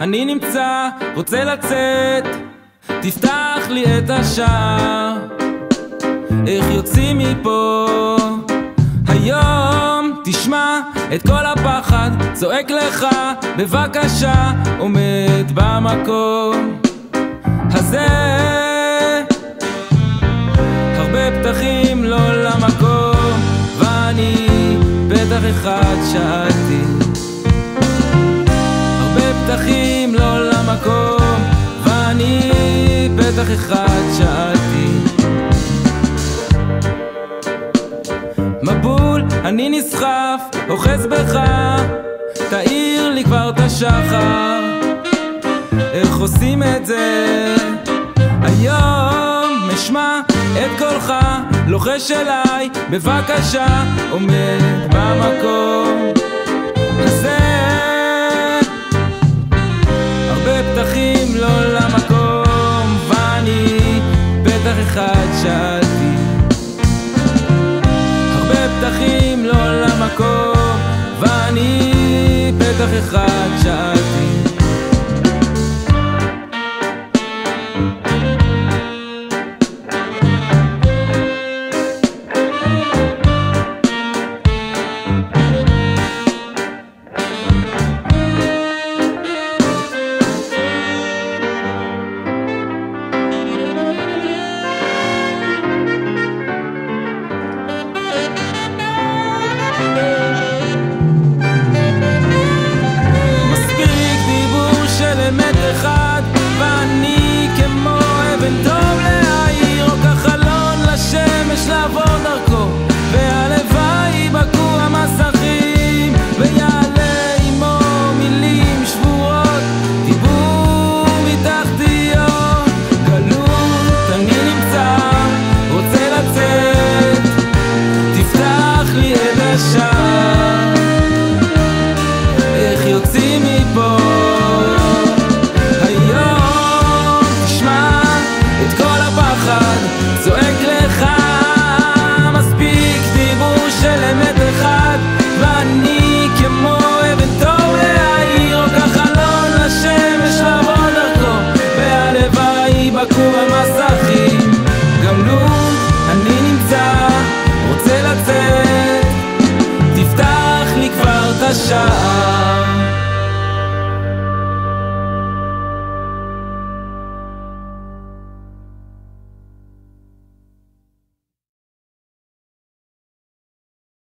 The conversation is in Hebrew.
אני נמצא, רוצה לצאת, תפתח לי את השער. איך יוצאים מפה היום? תשמע את כל הפחד צועק לך בבקשה, עומד במקום הזה. הרבה פתחים לא למקום, ואני פתח אחד שאלתי. הרבה פתחים לא למקום, ואני פתח אחד שאלתי. מבול, אני נסחף, אוחז בך, תאיר לי כבר את השחר. איך עושים את זה היום? משמע את קולך לוחש אליי בבקשה, עומד במקום הזה. הרבה פתחים לא למקום, ואני פתח אחד שאלתי. הרבה פתחים לא למקום, ואני פתח אחד שאלתי. ואני כמו אבן טוב להעיר, או כחלון לשמש לעבור דרכו, והלוואי בקעו המסכים ויעלה עמו מילים שבורות, דיבור מתחתיות גלות. אני נמצא, רוצה לצאת, תפתח לי את השער. איך יוצאים מפה זועק לך? מספיק דיבור של אמת אחד, ואני כמו אבן טוב להעיר, או כחלון לשמש לעבור דרכו, והלוואי בקעו המסכים גמלות. אני נמצא, רוצה לצאת, תפתח לי כבר את השער.